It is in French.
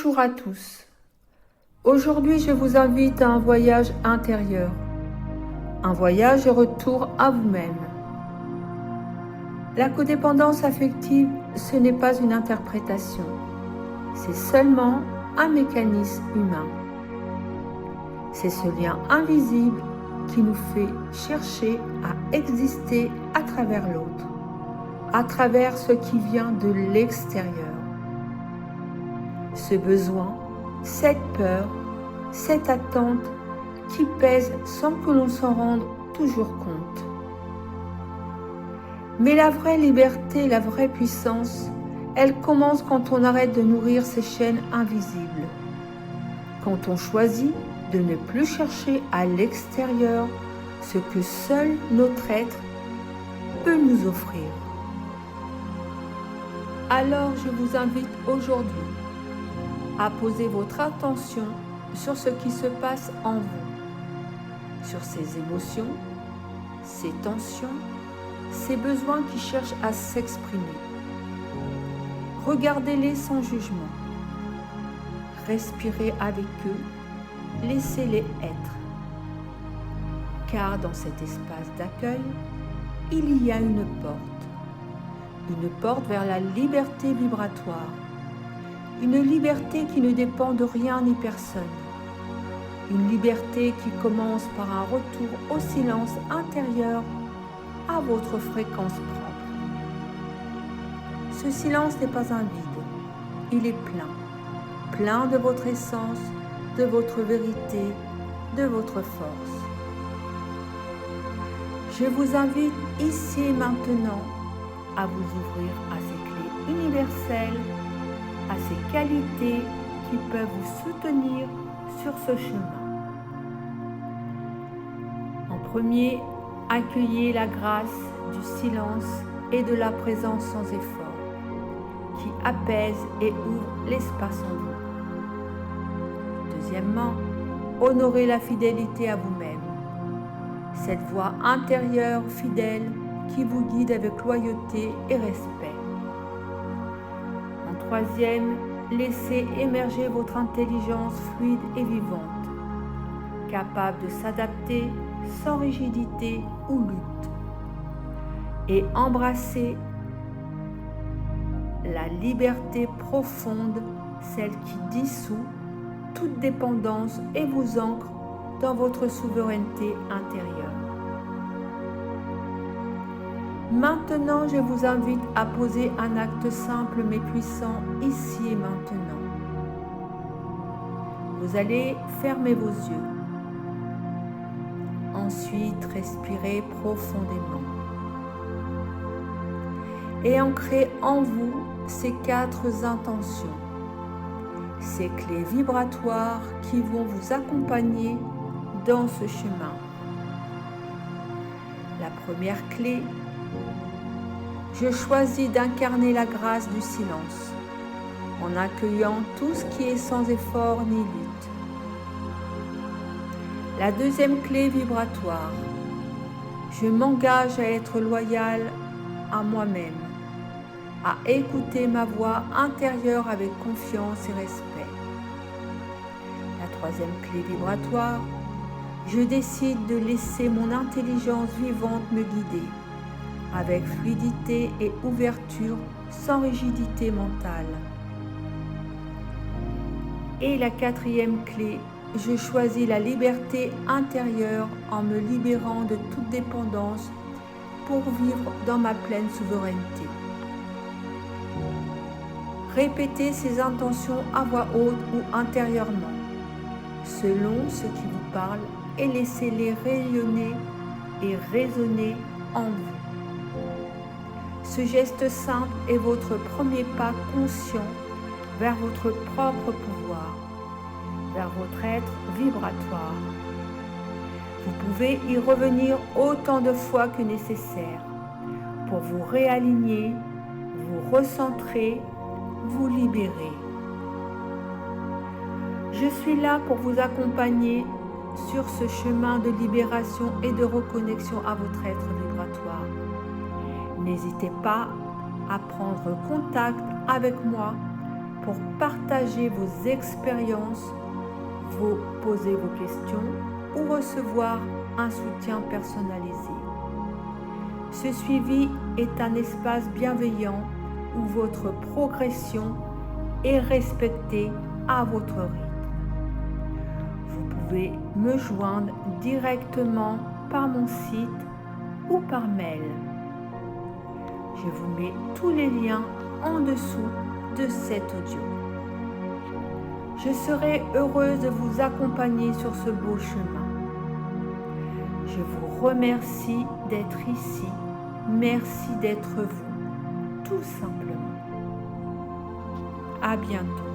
Bonjour à tous. Aujourd'hui, je vous invite à un voyage intérieur, un voyage de retour à vous-même. La codépendance affective, ce n'est pas une interprétation, c'est seulement un mécanisme humain. C'est ce lien invisible qui nous fait chercher à exister à travers l'autre, à travers ce qui vient de l'extérieur. Ce besoin, cette peur, cette attente qui pèse sans que l'on s'en rende toujours compte. Mais la vraie liberté, la vraie puissance, elle commence quand on arrête de nourrir ces chaînes invisibles. Quand on choisit de ne plus chercher à l'extérieur ce que seul notre être peut nous offrir. Alors je vous invite aujourd'hui à poser votre attention sur ce qui se passe en vous, sur ces émotions, ces tensions, ces besoins qui cherchent à s'exprimer. Regardez-les sans jugement. Respirez avec eux, laissez-les être. Car dans cet espace d'accueil, il y a une porte vers la liberté vibratoire, une liberté qui ne dépend de rien ni personne, une liberté qui commence par un retour au silence intérieur à votre fréquence propre. Ce silence n'est pas un vide, il est plein de votre essence, de votre vérité, de votre force. Je vous invite ici et maintenant à vous ouvrir à ces clés universelles, à ces qualités qui peuvent vous soutenir sur ce chemin. En premier, accueillez la grâce du silence et de la présence sans effort, qui apaise et ouvre l'espace en vous. Deuxièmement, honorez la fidélité à vous-même, cette voix intérieure fidèle qui vous guide avec loyauté et respect. En troisième, laissez émerger votre intelligence fluide et vivante, capable de s'adapter sans rigidité ou lutte, et embrassez la liberté profonde, celle qui dissout toute dépendance et vous ancre dans votre souveraineté intérieure. Maintenant, je vous invite à poser un acte simple mais puissant ici et maintenant. Vous allez fermer vos yeux. Ensuite, respirez profondément. Et ancrez en vous ces 4 intentions, ces clés vibratoires qui vont vous accompagner dans ce chemin. La première clé, je choisis d'incarner la grâce du silence, en accueillant tout ce qui est sans effort ni lutte. La deuxième clé vibratoire, je m'engage à être loyal à moi-même, à écouter ma voix intérieure avec confiance et respect. La troisième clé vibratoire, je décide de laisser mon intelligence vivante me guider, avec fluidité et ouverture, sans rigidité mentale. Et la quatrième clé, je choisis la liberté intérieure en me libérant de toute dépendance pour vivre dans ma pleine souveraineté. Répétez ces intentions à voix haute ou intérieurement, selon ce qui vous parle, et laissez-les rayonner et résonner en vous. Ce geste simple est votre premier pas conscient vers votre propre pouvoir, vers votre être vibratoire. Vous pouvez y revenir autant de fois que nécessaire pour vous réaligner, vous recentrer, vous libérer. Je suis là pour vous accompagner sur ce chemin de libération et de reconnexion à votre être vibratoire. N'hésitez pas à prendre contact avec moi pour partager vos expériences, poser vos questions ou recevoir un soutien personnalisé. Ce suivi est un espace bienveillant où votre progression est respectée à votre rythme. Vous pouvez me joindre directement par mon site ou par mail. Je vous mets tous les liens en dessous de cet audio. Je serai heureuse de vous accompagner sur ce beau chemin. Je vous remercie d'être ici. Merci d'être vous, tout simplement. À bientôt.